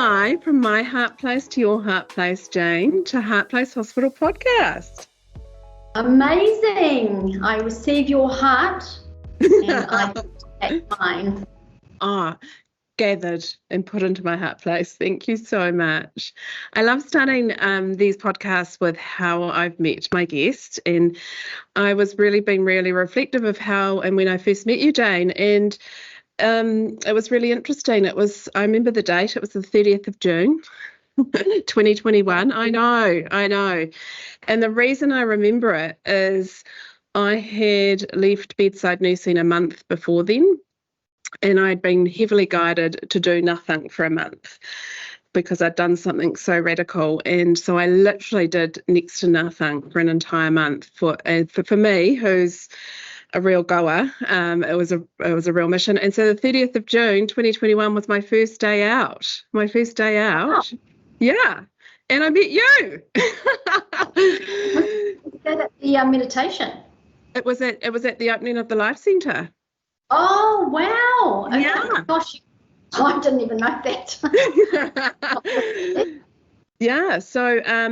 hi from my heart place to your heart place, Jane, to Heart Place Hospital podcast. Amazing. I receive your heart and I take mine. Gathered and put into my heart place. Thank you so much. I love starting these podcasts with how I've met my guest, and I was being really reflective of how and when I first met you, Jane, and it was really interesting. I remember the date. It was the 30th of June. 2021. I know. And the reason I remember it is I had left bedside nursing a month before then, and I'd been heavily guided to do nothing for a month because I'd done something so radical. And so I literally did next to nothing for an entire month. For me, who's a real goer, it was a real mission. And so the 30th of June 2021 was my first day out. Wow. Yeah, and I met you. Was that at the meditation? It was at the opening of the Life Centre. Oh, wow. Okay. Yeah. Gosh, I didn't even know that. Yeah, so our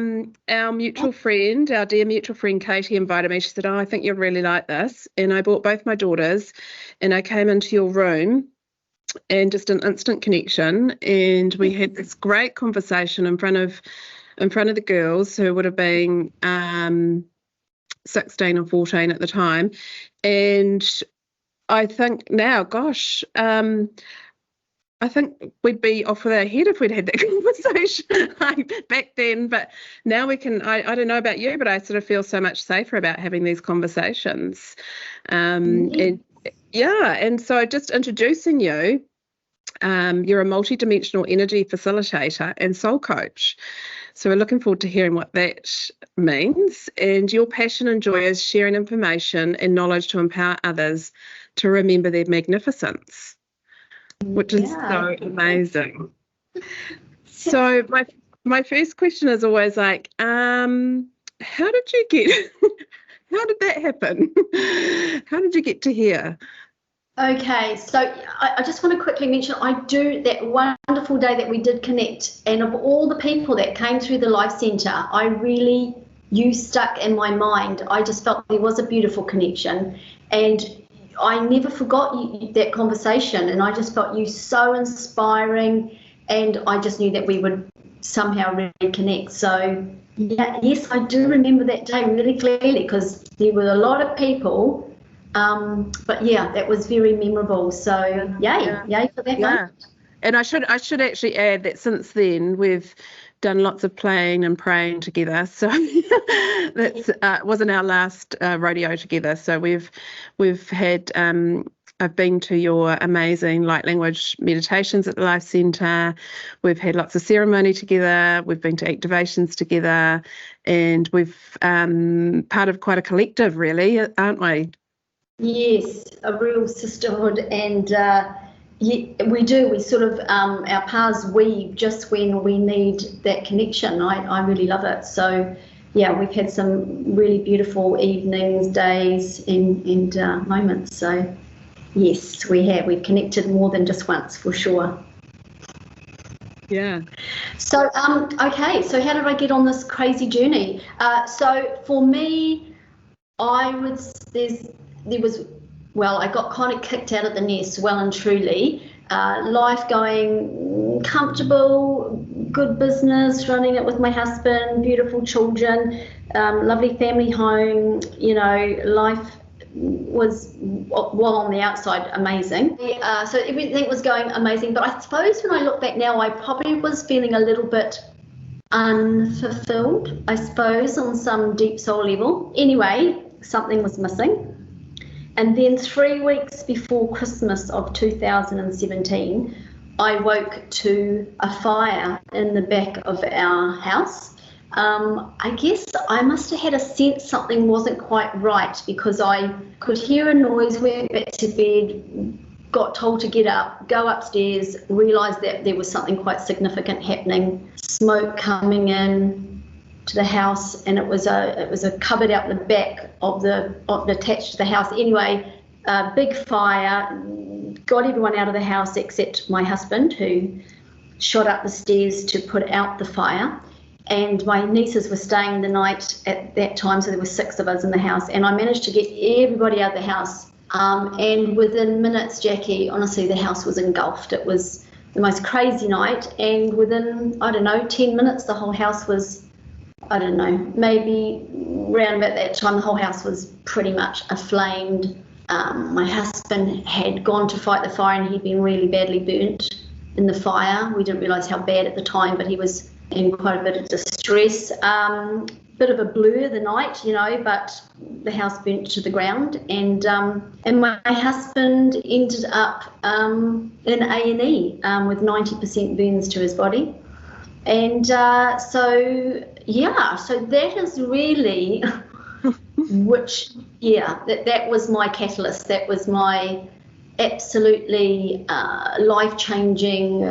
dear mutual friend Katie invited me. She said, I think you'll really like this. And I brought both my daughters and I came into your room and just an instant connection. And we had this great conversation in front of the girls who would have been 16 or 14 at the time. And I think now, gosh, I think we'd be off with our head if we'd had that conversation back then. But now we can, I don't know about you, but I sort of feel so much safer about having these conversations. And so just introducing you, you're a multidimensional energy facilitator and soul coach. So we're looking forward to hearing what that means. And your passion and joy is sharing information and knowledge to empower others to remember their magnificence, which is so amazing. So my first question is always like, how did that happen? How did you get to here? Okay, so I just want to quickly mention, I do that wonderful day that we did connect, and of all the people that came through the Life Centre, you stuck in my mind. I just felt there was a beautiful connection, and I never forgot that conversation, and I just felt you so inspiring, and I just knew that we would somehow reconnect. So yes, I do remember that day really clearly because there were a lot of people. But yeah, that was very memorable. So yay for that one. And I should actually add that since then we've done lots of playing and praying together. So that's wasn't our last rodeo together. So we've had I've been to your amazing light language meditations at the Life Centre. We've had lots of ceremony together. We've been to activations together, and we've part of quite a collective, really, aren't we? Yes, a real sisterhood, and we do. We sort of our paths weave just when we need that connection. I really love it. So yeah, we've had some really beautiful evenings, days, and moments. So yes, we have. We've connected more than just once, for sure. Yeah. So okay. So how did I get on this crazy journey? So for me, I got kind of kicked out of the nest, well and truly. Life going comfortable, good business, running it with my husband, beautiful children, lovely family home. You know, life was, well, on the outside, amazing. So everything was going amazing. But I suppose when I look back now, I probably was feeling a little bit unfulfilled, I suppose, on some deep soul level. Anyway, something was missing. And then 3 weeks before Christmas of 2017, I woke to a fire in the back of our house. I guess I must have had a sense something wasn't quite right because I could hear a noise, went back to bed, got told to get up, go upstairs, realised that there was something quite significant happening, smoke coming in to the house, and it was a cupboard out the back of attached to the house. Anyway, big fire, got everyone out of the house except my husband, who shot up the stairs to put out the fire. And my nieces were staying the night at that time, so there were 6 of us in the house, and I managed to get everybody out of the house. And within minutes, Jackie, honestly, the house was engulfed. It was the most crazy night, and within, I don't know, 10 minutes, the whole house was, I don't know, maybe around about that time, the whole house was pretty much aflamed. My husband had gone to fight the fire, and he'd been really badly burnt in the fire. We didn't realise how bad at the time, but he was in quite a bit of distress. Bit of a blur the night, you know, but the house burnt to the ground, and my husband ended up in A&E with 90% burns to his body, and so that is really that was my catalyst. That was my absolutely life-changing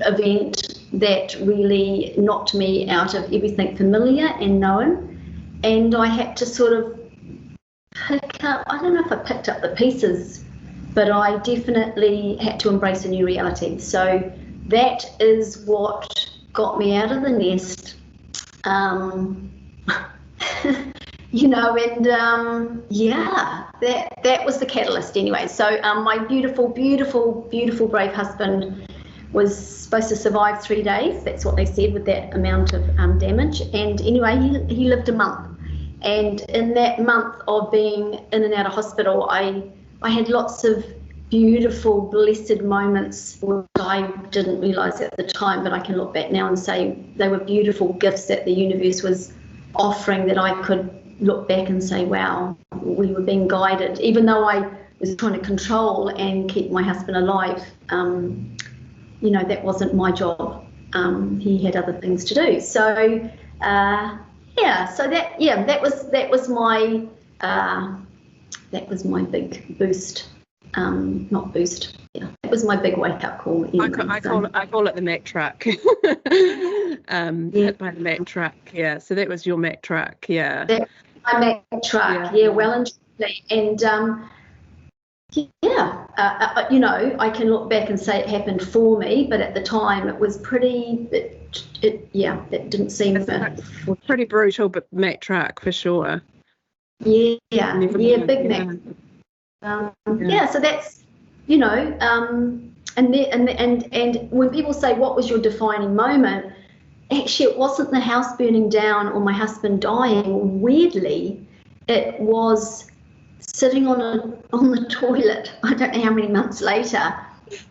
event that really knocked me out of everything familiar and known, and I had to sort of pick up, I don't know if I picked up the pieces, but I definitely had to embrace a new reality. So that is what got me out of the nest, you know, and that was the catalyst anyway. So my beautiful brave husband was supposed to survive 3 days. That's what they said with that amount of damage. And anyway, he lived a month. And in that month of being in and out of hospital, I had lots of beautiful, blessed moments which I didn't realise at the time, but I can look back now and say they were beautiful gifts that the universe was offering, that I could look back and say, wow, we were being guided. Even though I was trying to control and keep my husband alive, you know, that wasn't my job. He had other things to do. So that was my big boost. Not boost. Yeah, it was my big wake up call. Anyway, I call it the Mac truck. Hit by the Mac truck. Yeah. So that was your Mac truck. Yeah. That's my Mac truck. Yeah. Well and truly. And you know, I can look back and say it happened for me, but at the time it was pretty. It didn't seem pretty brutal, but Mac truck for sure. Big Mac. So that's, you know, and when people say what was your defining moment, actually it wasn't the house burning down or my husband dying. Weirdly, it was sitting on the toilet, I don't know how many months later,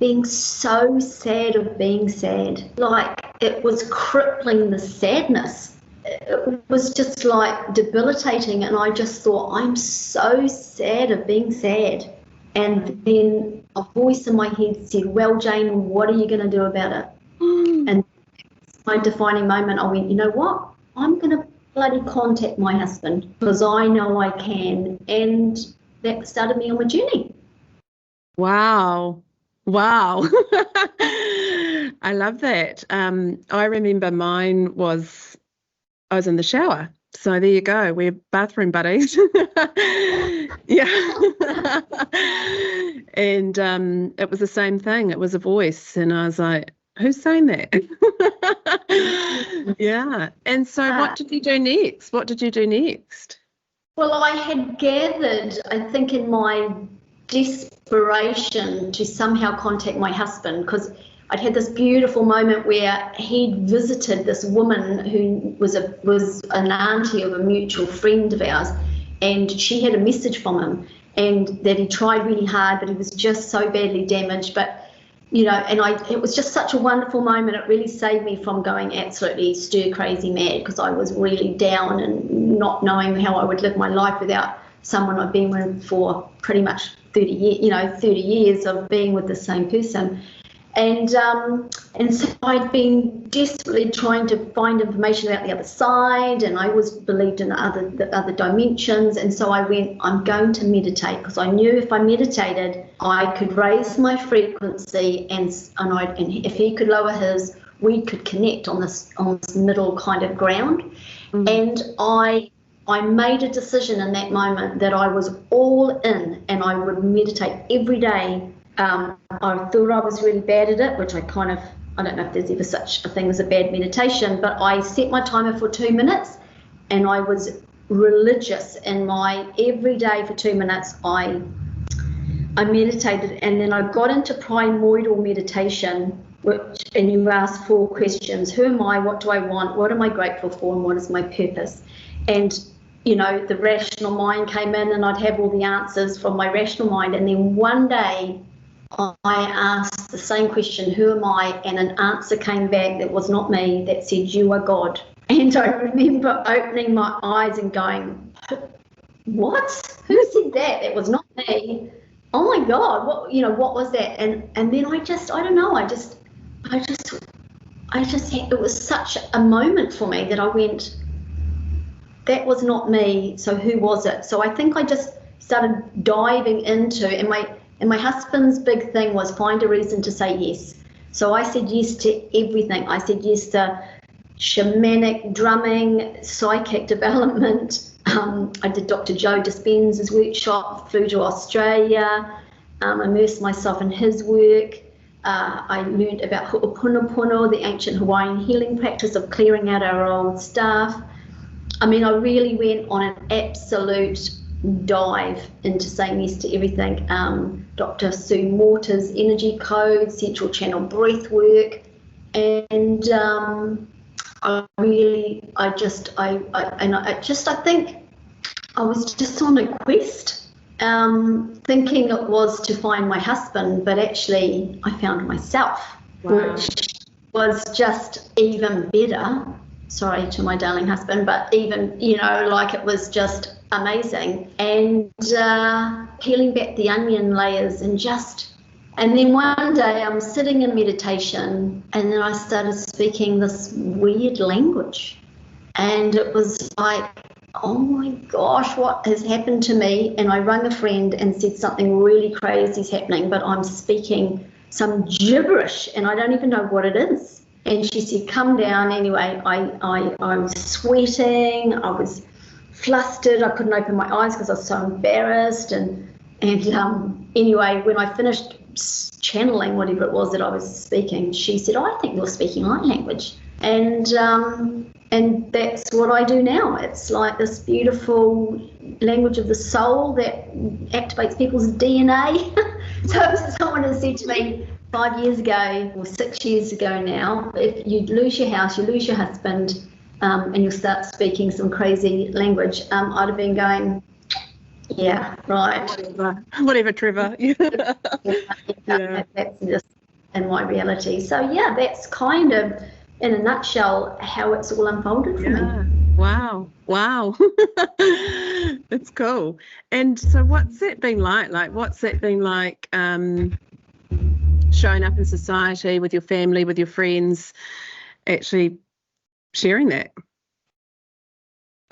being so sad of being sad. Like, it was crippling, the sadness. It was just like debilitating, and I just thought, I'm so sad of being sad. And then a voice in my head said, well, Jane, what are you going to do about it? And my defining moment, I went, you know what? I'm going to bloody contact my husband, because I know I can. And that started me on my journey. Wow. I love that. I remember mine was, I was in the shower. So there you go. We're bathroom buddies. Yeah. And it was the same thing. It was a voice. And I was like, who's saying that? Yeah. And so what did you do next? Well, I had gathered, I think, in my desperation to somehow contact my husband, because I'd had this beautiful moment where he'd visited this woman who was an auntie of a mutual friend of ours, and she had a message from him, and that he tried really hard, but he was just so badly damaged. But, you know, and it was just such a wonderful moment. It really saved me from going absolutely stir crazy mad, because I was really down and not knowing how I would live my life without someone I've been with for pretty much 30 years of being with the same person. And so I'd been desperately trying to find information about the other side, and I always believed in the other dimensions. And so I went, I'm going to meditate, because I knew if I meditated, I could raise my frequency, and if he could lower his, we could connect on this middle kind of ground. Mm-hmm. And I made a decision in that moment that I was all in, and I would meditate every day. I thought I was really bad at it, which I kind of I don't know if there's ever such a thing as a bad meditation, but I set my timer for 2 minutes, and I was religious in my every day for 2 minutes. I meditated, and then I got into primordial meditation, and you ask 4 questions. Who am I? What do I want? What am I grateful for? And what is my purpose? And, you know, the rational mind came in, and I'd have all the answers from my rational mind. And then one day I asked the same question, who am I? And an answer came back that was not me, that said, you are God. And I remember opening my eyes and going, what? Who said that? It was not me. Oh my God, what was that? And then I don't know, it was such a moment for me that I went, that was not me, so who was it? So I think I just started diving into, and my husband's big thing was find a reason to say yes. So I said yes to everything. I said yes to shamanic, drumming, psychic development. I did Dr. Joe Dispenza's workshop, flew to Australia, immersed myself in his work. I learned about Ho'oponopono, the ancient Hawaiian healing practice of clearing out our old stuff. I mean, I really went on an absolute dive into saying yes to everything. Dr. Sue Morter's energy code, central channel breath work, and I think I was just on a quest, thinking it was to find my husband, but actually I found myself, which was just even better. Sorry to my darling husband, but even, it was just amazing. And peeling back the onion layers and then one day I'm sitting in meditation, and then I started speaking this weird language. And it was like, oh my gosh, what has happened to me? And I rang a friend and said something really crazy is happening, but I'm speaking some gibberish and I don't even know what it is. And she said, come down. Anyway, I was sweating, I was flustered, I couldn't open my eyes because I was so embarrassed. And anyway, when I finished channeling whatever it was that I was speaking, she said, I think you're speaking light language. And that's what I do now. It's like this beautiful language of the soul that activates people's DNA. So someone has said to me 5 years ago, or 6 years ago now, if you lose your house, you lose your husband, and you'll start speaking some crazy language, I'd have been going, yeah, right. Whatever, Trevor. Yeah. That's just in my reality. So yeah, that's kind of, in a nutshell, how it's all unfolded for me. Wow. It's cool. And so what's that been like? Showing up in society with your family, with your friends, actually sharing that?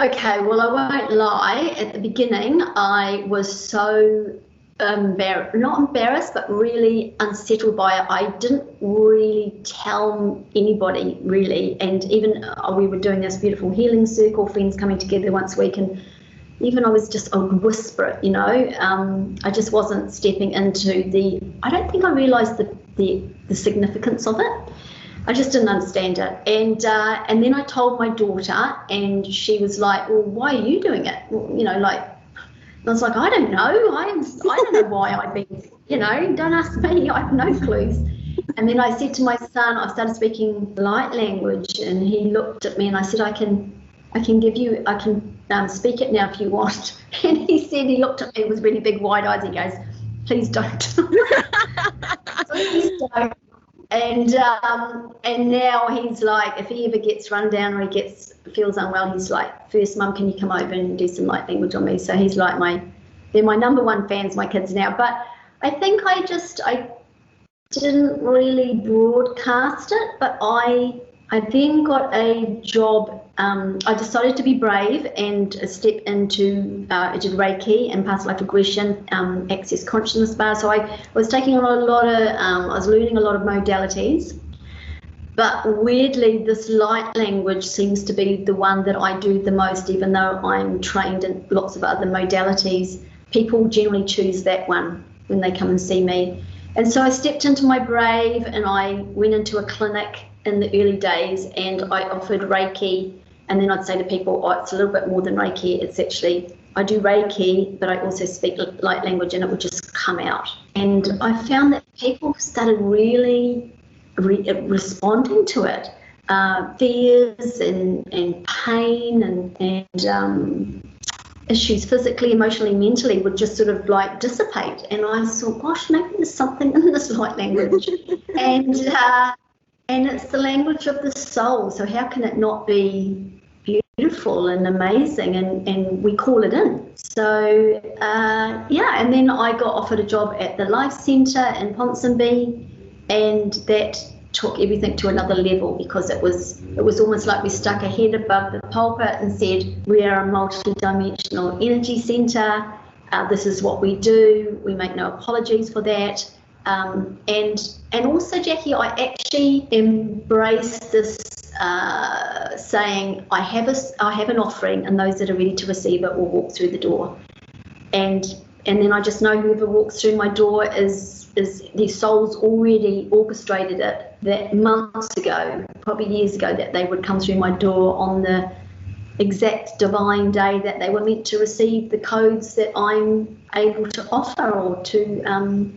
Okay, well, I won't lie. At the beginning, I was so not embarrassed, but really unsettled by it. I didn't really tell anybody, really. And even we were doing this beautiful healing circle, friends coming together once a week, and even I would whisper it, I just wasn't stepping into I don't think I realised the significance of it. I just didn't understand it. And then I told my daughter, and she was like, well, why are you doing it? And I was like, I don't know. I don't know why I'd be, don't ask me. I have no clues. And then I said to my son, I started speaking light language, and he looked at me and I said, I can speak it now if you want. And he looked at me with really big wide eyes. He goes, please don't. So please don't. And now he's like, if he ever gets run down or feels unwell, he's like, first, Mum, can you come over and do some light language on me? So he's like they're my number one fans, my kids now. But I think I didn't really broadcast it, but I then got a job. I decided to be brave and step into, I did Reiki and past life regression, access consciousness bar. So I was taking on I was learning a lot of modalities. But weirdly, this light language seems to be the one that I do the most, even though I'm trained in lots of other modalities. People generally choose that one when they come and see me. And so I stepped into my brave, and I went into a clinic in the early days, and I offered Reiki. And then I'd say to people, oh, it's a little bit more than Reiki. It's actually, I do Reiki, but I also speak light language, and it would just come out. And I found that people started really responding to it. Fears and pain and issues physically, emotionally, mentally would just sort of like dissipate. And I thought, gosh, maybe there's something in this light language. And it's the language of the soul. So how can it not be beautiful and amazing? And we call it in. So, and then I got offered a job at the Life Centre in Ponsonby, and that took everything to another level, because it was almost like we stuck a head above the pulpit and said, we are a multi-dimensional energy centre. This is what we do. We make no apologies for that. And also, Jackie, I actually embraced this saying, I have an offering, and those that are ready to receive it will walk through the door. And then I just know whoever walks through my door is their soul's already orchestrated it, that months ago, probably years ago, that they would come through my door on the exact divine day that they were meant to receive the codes that I'm able to offer or to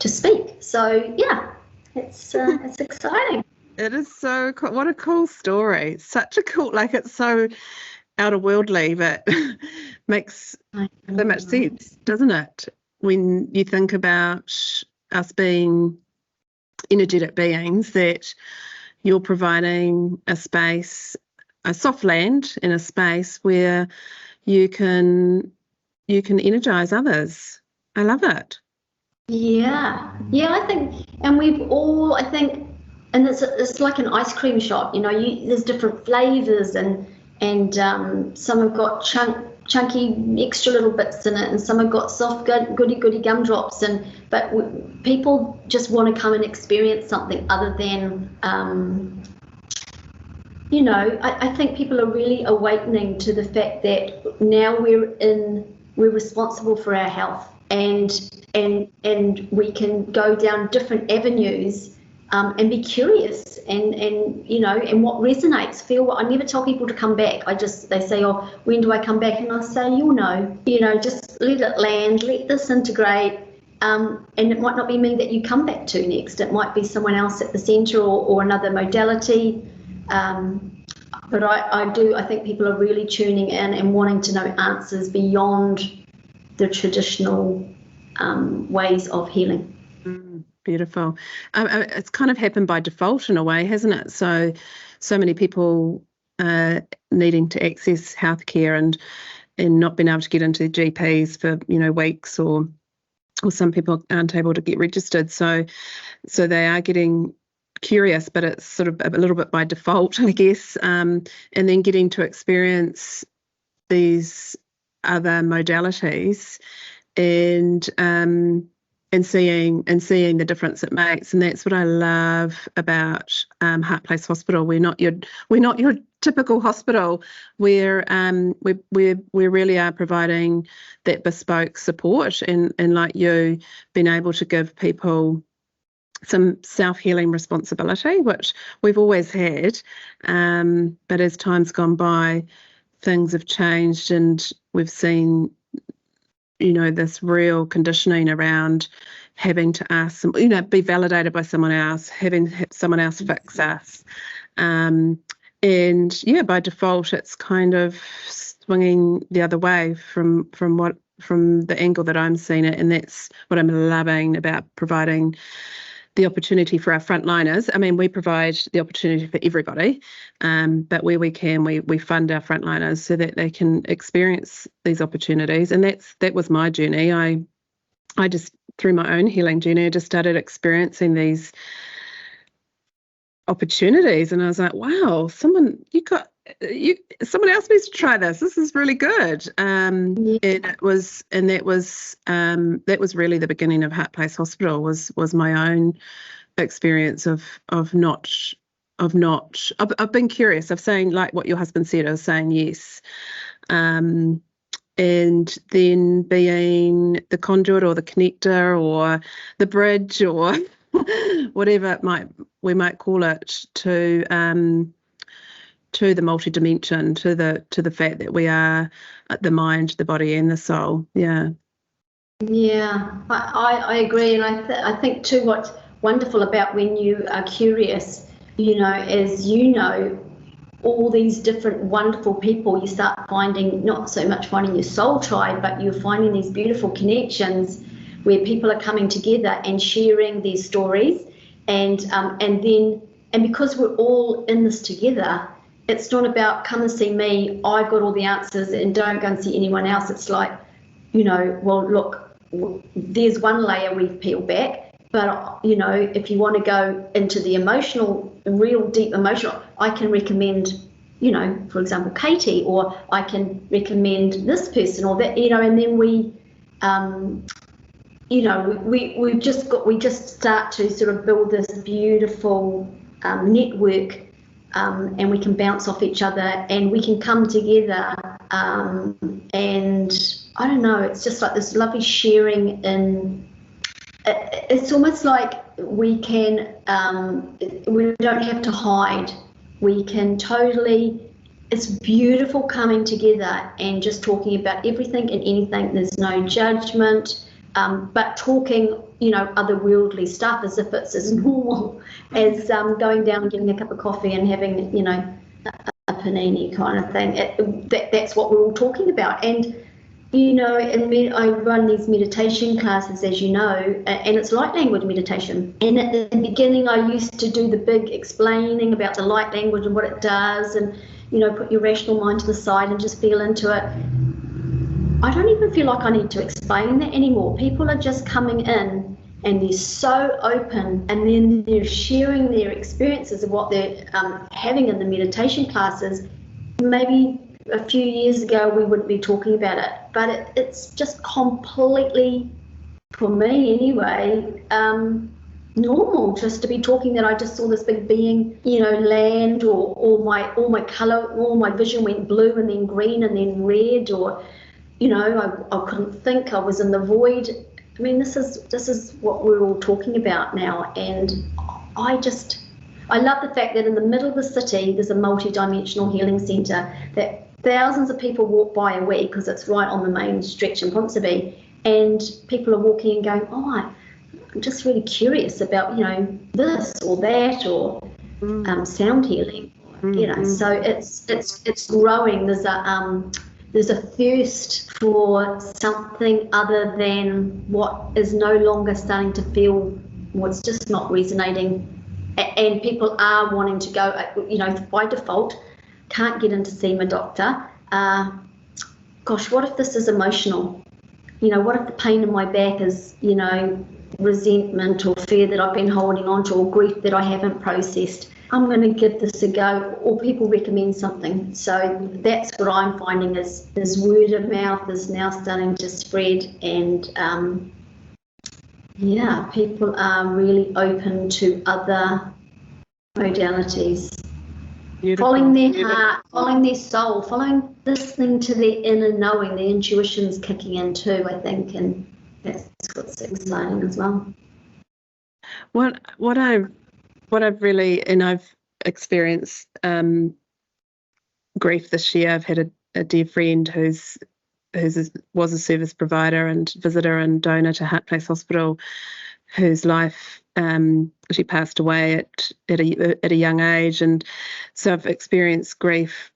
speak. So yeah, it's exciting. It is so cool. What a cool story. Such a cool, like, it's so outer-worldly, but makes so much sense, doesn't it? When you think about us being energetic beings, that you're providing a space, a soft land in a space where you can energize others. I love it. Yeah, I think, and we've all, I think, and it's like an ice cream shop, there's different flavors, and some have got chunky extra little bits in it, and some have got soft goody gumdrops, but people just want to come and experience something other than I think people are really awakening to the fact that now we're responsible for our health, and we can go down different avenues, and be curious, and what resonates. I never tell people to come back. They say, oh, when do I come back? And I say, you'll know. Just let it land, let this integrate. And it might not be me that you come back to next. It might be someone else at the centre or another modality. But I think people are really tuning in and wanting to know answers beyond the traditional ways of healing. Beautiful. It's kind of happened by default in a way, hasn't it? So many people needing to access healthcare and not being able to get into GPs for weeks, or some people aren't able to get registered. So they are getting curious, but it's sort of a little bit by default, I guess. And then getting to experience these other modalities and seeing the difference it makes. And that's what I love about Heart Place Hospital. We're not your typical hospital. We really are providing that bespoke support, and like you, being able to give people some self-healing responsibility, which we've always had, but as time's gone by, things have changed, and we've seen this real conditioning around having to ask be validated by someone else, having someone else fix us, and by default it's kind of swinging the other way from the angle that I'm seeing it. And that's what I'm loving about providing the opportunity for our frontliners. I mean, we provide the opportunity for everybody, but where we can, we fund our frontliners so that they can experience these opportunities. And that was my journey. I just, through my own healing journey, I just started experiencing these opportunities, and I was like, wow, someone else needs to try this. This is really good. And that was really the beginning of Heart Place Hospital. Was my own experience of I've been curious. I've saying, like what your husband said, I was saying yes. and then being the conduit or the connector or the bridge or whatever we might call it to the multi-dimension, to the fact that we are the mind, the body, and the soul. Yeah. Yeah, I agree, and I think too what's wonderful about when you are curious, is all these different wonderful people, you start finding, not so much finding your soul tribe, but you're finding these beautiful connections where people are coming together and sharing these stories, and because we're all in this together, it's not about come and see me, I've got all the answers, and don't go and see anyone else. It's like, well, look, there's one layer we've peeled back, but if you want to go into the emotional, real deep emotional, I can recommend, for example, Katie, or I can recommend this person or that, and then we just start to sort of build this beautiful network, and we can bounce off each other, and we can come together, and I don't know, it's just like this lovely sharing. And it's almost like we don't have to hide. We can totally, it's beautiful coming together and just talking about everything and anything. There's no judgment, but talking, otherworldly stuff as if it's as normal as going down and getting a cup of coffee and having, a panini kind of thing. That's what we're all talking about. And and I run these meditation classes, as you know, and it's light language meditation. And at the beginning, I used to do the big explaining about the light language and what it does, and put your rational mind to the side and just feel into it. I don't even feel like I need to explain that anymore. People are just coming in and they're so open, and then they're sharing their experiences of what they're having in the meditation classes. Maybe a few years ago we wouldn't be talking about it, but it's just completely, for me anyway, normal just to be talking that I just saw this big being, land, or my colour, all my vision went blue and then green and then red, or I couldn't think, I was in the void. I mean, this is what we're all talking about now, and I love the fact that in the middle of the city there's a multi-dimensional healing centre that thousands of people walk by a week, because it's right on the main stretch in Ponsonby, and people are walking and going, I'm just really curious about this or that, or sound healing, so it's growing. There's a thirst for something other than what is no longer starting to feel, what's just not resonating, and people are wanting to go, by default, can't get in to see my doctor. Gosh, what if this is emotional? What if the pain in my back is, resentment or fear that I've been holding on to, or grief that I haven't processed? I'm going to give this a go, or people recommend something. So that's what I'm finding is word of mouth is now starting to spread, and people are really open to other modalities. Beautiful. Following their heart, following their soul, listening to their inner knowing, their intuition's kicking in too, I think, and that's what's exciting as well. What I've really, and I've experienced grief this year. I've had a dear friend who was a service provider and visitor and donor to Heart Place Hospital, whose life she passed away at a young age, and so I've experienced grief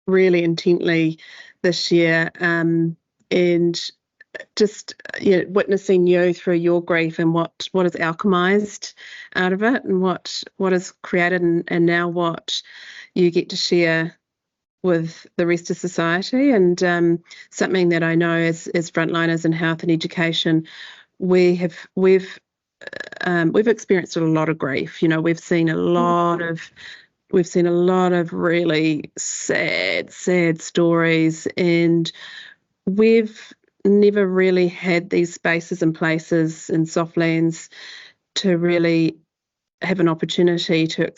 really intently this year, and just witnessing you through your grief and what is alchemized out of it, and what is created, and now what you get to share with the rest of society, and something that I know as frontliners in health and education, we've experienced a lot of grief. We've seen a lot of really sad stories, and we've never really had these spaces and places and soft lands to really have an opportunity to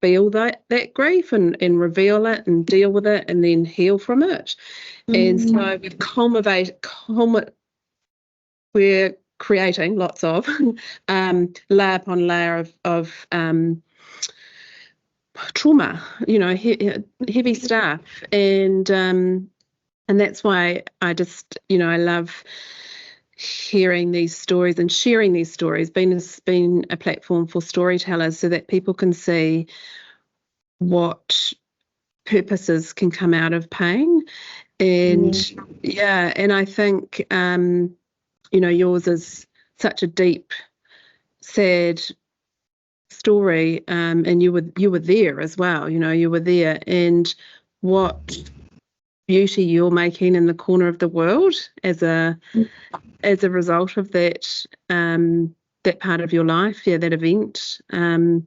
feel that grief and reveal it and deal with it and then heal from it. And so with we're creating lots of layer upon layer of trauma, heavy stuff, and that's why I just, I love hearing these stories and sharing these stories, being a platform for storytellers so that people can see what purposes can come out of pain. And and I think yours is such a deep, sad story, and you were there as well. You were there, and what beauty you're making in the corner of the world as a result of that part of your life, that event. I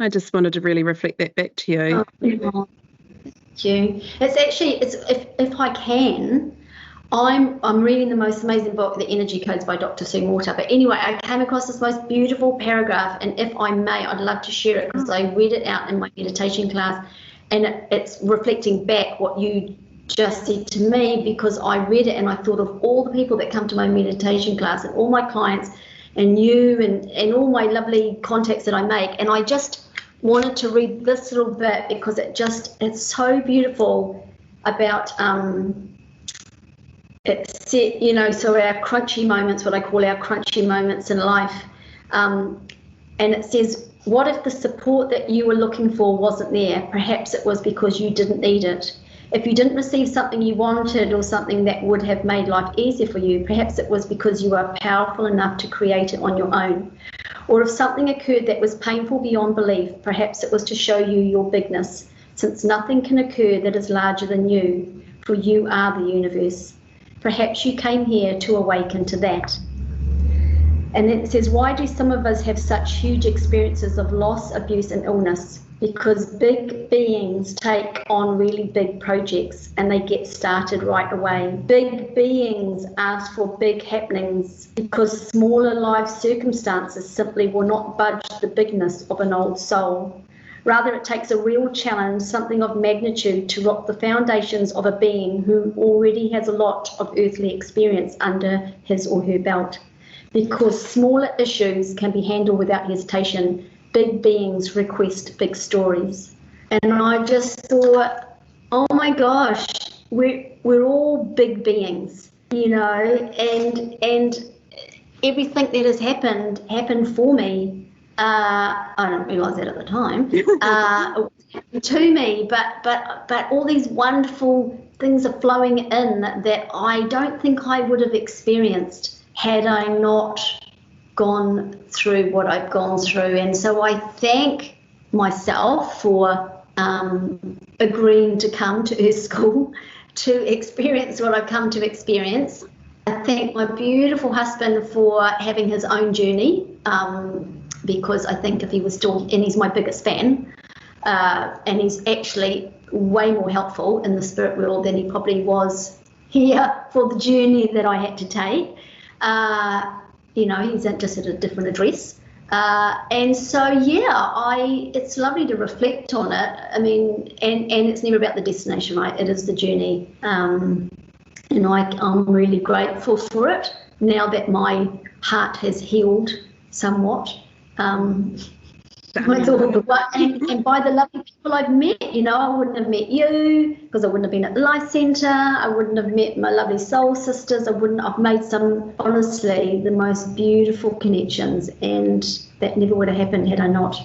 just wanted to really reflect that back to you. Oh, thank you. It's actually, if I can, I'm reading the most amazing book, The Energy Codes by Dr. Sue Morter. But anyway, I came across this most beautiful paragraph, and if I may, I'd love to share it because I read it out in my meditation class, and it's reflecting back what you just said to me, because I read it and I thought of all the people that come to my meditation class and all my clients and you and all my lovely contacts that I make, and I just wanted to read this little bit because it's so beautiful about it's set, so our crunchy moments, what I call our crunchy moments in life, and it says, what if the support that you were looking for wasn't there? Perhaps it was because you didn't need it. If you didn't receive something you wanted or something that would have made life easier for you, perhaps it was because you are powerful enough to create it on your own. Or if something occurred that was painful beyond belief, perhaps it was to show you your bigness, since nothing can occur that is larger than you, for you are the universe. Perhaps you came here to awaken to that. And then it says, why do some of us have such huge experiences of loss, abuse, and illness? Because big beings take on really big projects and they get started right away. Big beings ask for big happenings because smaller life circumstances simply will not budge the bigness of an old soul. Rather, it takes a real challenge, something of magnitude, to rock the foundations of a being who already has a lot of earthly experience under his or her belt. Because smaller issues can be handled without hesitation, big beings request big stories. And I just thought, oh my gosh, we're all big beings, and everything that has happened for me. I didn't realise that at the time. To me, but all these wonderful things are flowing in that I don't think I would have experienced had I not gone through what I've gone through. And so I thank myself for agreeing to come to Earth School to experience what I've come to experience. I thank my beautiful husband for having his own journey, because I think if he was still, and he's my biggest fan, and he's actually way more helpful in the spirit world than he probably was here for the journey that I had to take. He's just at a different address. And so, it's lovely to reflect on it. I mean, and it's never about the destination, right? It is the journey. And I'm really grateful for it now that my heart has healed somewhat. With all and by the lovely people I've met, I wouldn't have met you because I wouldn't have been at the Life Centre. I wouldn't have met my lovely soul sisters. I've made some, honestly, the most beautiful connections, and that never would have happened had I not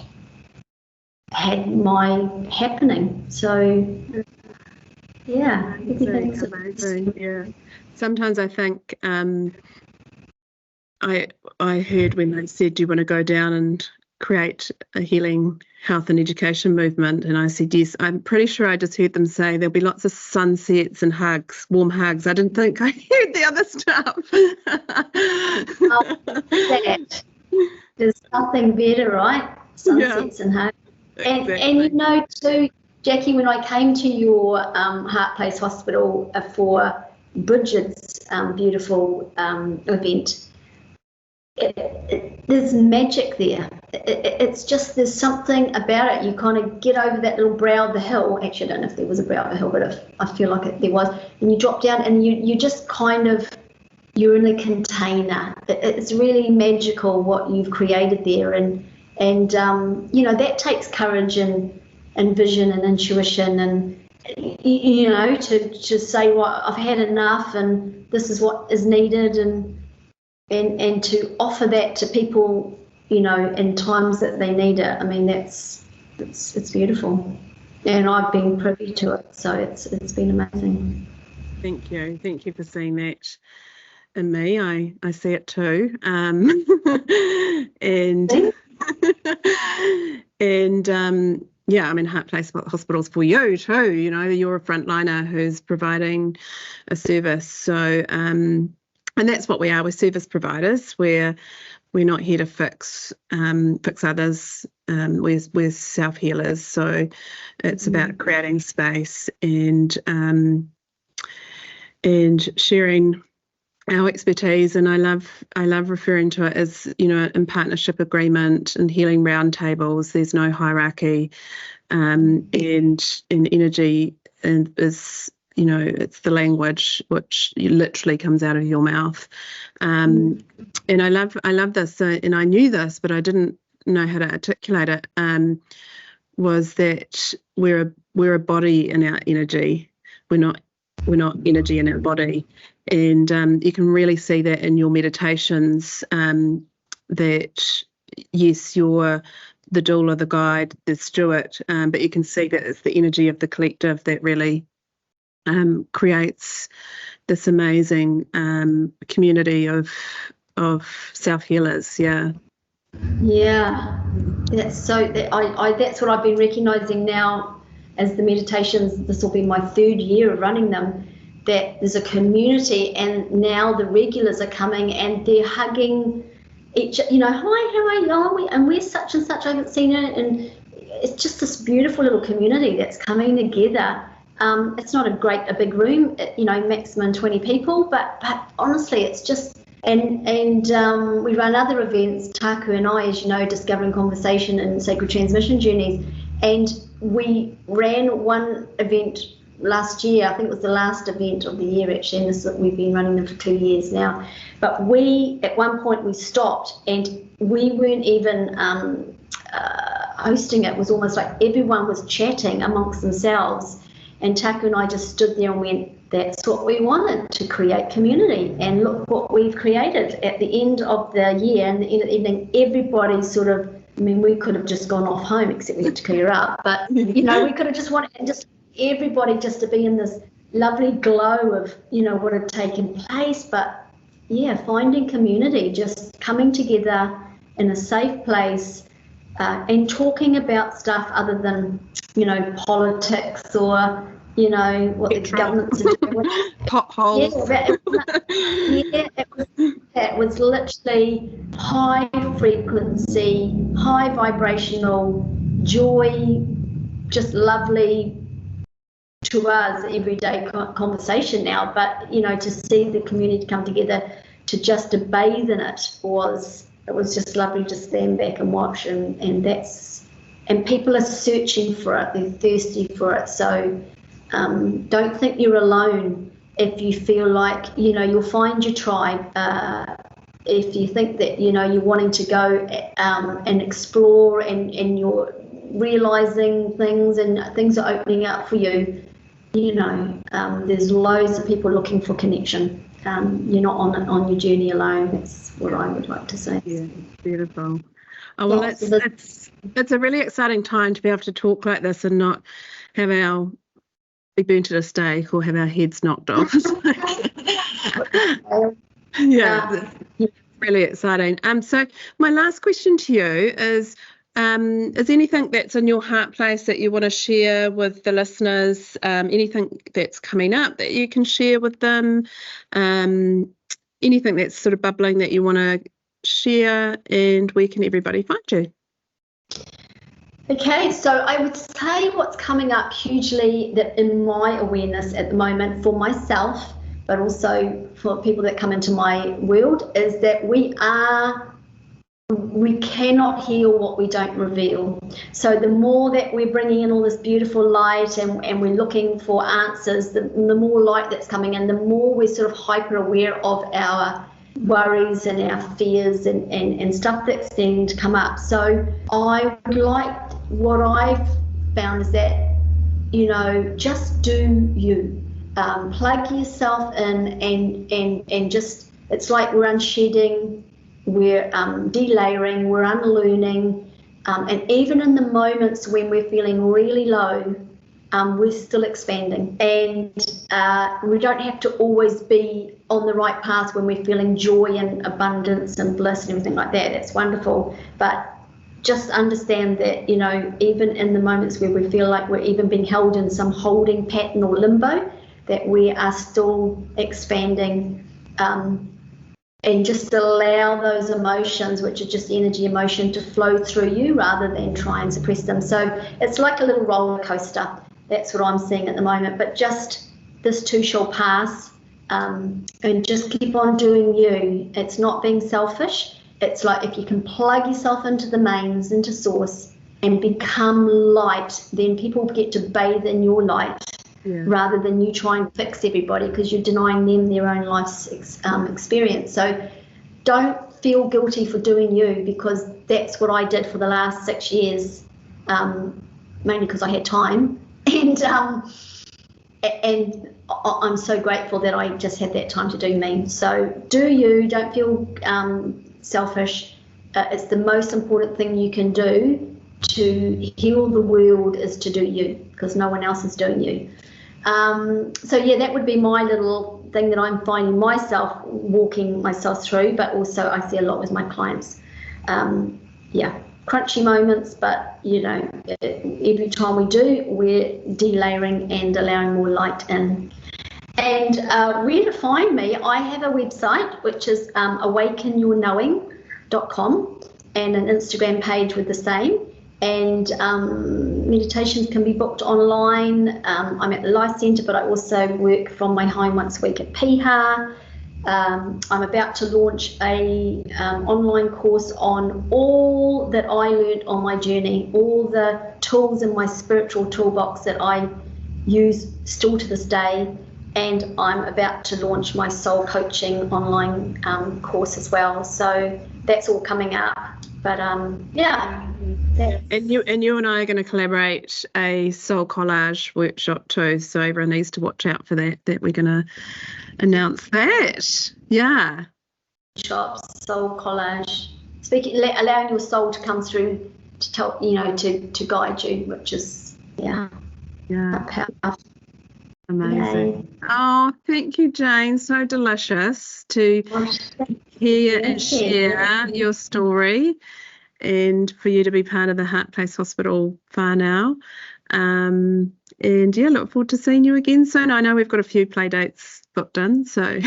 had my happening. So, everything's amazing. Yeah. Sometimes I think I heard when they said, do you want to go down and create a healing health and education movement? And I said yes. I'm pretty sure I just heard them say there'll be lots of sunsets and hugs, warm hugs. I didn't think I heard the other stuff. There's nothing better, right? Sunsets and hugs. Exactly. And too, Jackie, when I came to your Heart Place Hospital for Bridget's beautiful event, there's magic there. it's just, there's something about it. You kind of get over that little brow of the hill. Actually, I don't know if there was a brow of the hill, but I feel like there was. And you drop down, and you just kind of, you're in a container. It's really magical what you've created there, and you know, that takes courage and vision and intuition, and you know, to say, well, I've had enough, and this is what is needed, and to offer that to people, you know, in times that they need it. I mean, it's beautiful, and I've been privy to it, so it's been amazing. Thank you for seeing that in me. I see it too, and yeah, I mean, Heart Place Hospital's for you too. You know, you're a frontliner who's providing a service. So, and that's what we are. We're service providers. We're not here to fix others. We're self healers. So it's about creating space and sharing our expertise. And I love referring to it as, you know, in partnership agreement and healing roundtables. There's no hierarchy, and energy is, you know, it's the language which literally comes out of your mouth. And I love this, and I knew this, but I didn't know how to articulate it. Was that we're a body in our energy. We're not energy in our body. And you can really see that in your meditations, that yes, you're the doula, the guide, the steward, but you can see that it's the energy of the collective that really creates this amazing community of self-healers. Yeah. That's that's what I've been recognizing now as the meditations. This will be my 3rd year of running them, that there's a community, and now the regulars are coming and they're hugging each, you know, hi, how are you? And we're such and such, I haven't seen it. And it's just this beautiful little community that's coming together. It's not a big room, you know, maximum 20 people, but honestly, it's just, and we run other events, Taku and I, as you know, Discovering Conversation and Sacred Transmission Journeys, and we ran one event last year. I think it was the last event of the year, actually, and we've been running them for 2 years now. But at one point we stopped, and we weren't even hosting it. It was almost like everyone was chatting amongst themselves, and Taku and I just stood there and went, that's what we wanted, to create community, and look what we've created. At the end of the year and the end of the evening, everybody sort of, I mean, we could have just gone off home, except we had to clear up, but you know, we could have just wanted, and just everybody just to be in this lovely glow of, you know, what had taken place. But yeah, finding community, just coming together in a safe place, and talking about stuff other than, you know, politics or, you know, what the governments are doing. Potholes. It was literally high frequency, high vibrational joy, just lovely to us, everyday conversation now. But, you know, to see the community come together to just to bathe in it was just lovely to stand back and watch, and people are searching for it, they're thirsty for it. So don't think you're alone. If you feel like, you know, you'll find your tribe. If you think that, you know, you're wanting to go and explore, and you're realizing things and things are opening up for you, you know, there's loads of people looking for connection. You're not on your journey alone. That's what I would like to say. Yeah, beautiful. Oh, well, it's a really exciting time to be able to talk like this and not have be burnt at a stake or have our heads knocked off. Yeah, really exciting. So my last question to you is anything that's in your heart place that you want to share with the listeners, anything that's coming up that you can share with them, anything that's sort of bubbling that you want to share, and where can everybody find you? Okay, so I would say what's coming up hugely, that in my awareness at the moment for myself, but also for people that come into my world, is that we are we cannot heal what we don't reveal. So the more that we're bringing in all this beautiful light and we're looking for answers, the more light that's coming in, the more we're sort of hyper aware of our worries and our fears and stuff that's starting to come up. So I would like, what I've found is that, you know, just do you. Plug yourself in and just, it's like we're unshedding, we're delayering, we're unlearning, and even in the moments when we're feeling really low, we're still expanding. And we don't have to always be on the right path when we're feeling joy and abundance and bliss and everything like that. That's wonderful. But just understand that, you know, even in the moments where we feel like we're even being held in some holding pattern or limbo, that we are still expanding, and just allow those emotions, which are just energy emotion, to flow through you rather than try and suppress them. So it's like a little roller coaster. That's what I'm seeing at the moment. But just this too shall pass, and just keep on doing you. It's not being selfish. It's like if you can plug yourself into the mains, into source, and become light, then people get to bathe in your light. Yeah. Rather than you try and fix everybody, because you're denying them their own life's experience. So don't feel guilty for doing you, because that's what I did for the last 6 years, mainly because I had time, and I'm so grateful that I just had that time to do me. So do you, don't feel selfish. It's the most important thing you can do to heal the world, is to do you, because no one else is doing you. So yeah, that would be my little thing that I'm finding myself walking myself through, but also I see a lot with my clients. Yeah, crunchy moments, but you know, every time we do, we're delayering and allowing more light in. And where to find me, I have a website which is awakenyourknowing.com, and an Instagram page with the same. And meditations can be booked online. I'm at the Life Centre, but I also work from my home once a week at Piha. I'm about to launch a online course on all that I learned on my journey, all the tools in my spiritual toolbox that I use still to this day. And I'm about to launch my soul coaching online course as well. So that's all coming up. But yeah. And you and I are going to collaborate a soul collage workshop too, so everyone needs to watch out for that we're going to announce that. Yeah. Shops, soul collage, allowing your soul to come through to tell, you know, to guide you, which is powerful. Amazing. Yay. Oh, thank you, Jane. So delicious to hear and share your story, and for you to be part of the Heart Place Hospital whānau. And yeah, look forward to seeing you again soon. I know we've got a few play dates booked in, so.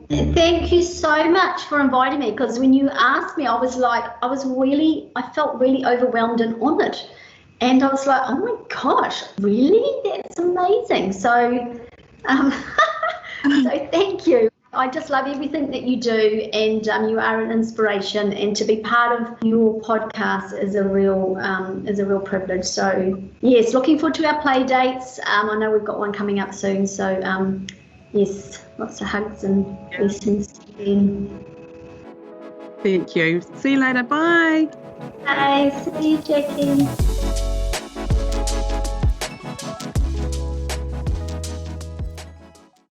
Thank you so much for inviting me, because when you asked me, I felt really overwhelmed and honoured. And I was like, oh my gosh, really? That's amazing. So, so thank you. I just love everything that you do, and you are an inspiration. And to be part of your podcast is a real privilege. So yes, looking forward to our play dates. I know we've got one coming up soon. So yes, lots of hugs and blessings. Thank you. See you later. Bye. Bye. See you, Jackie.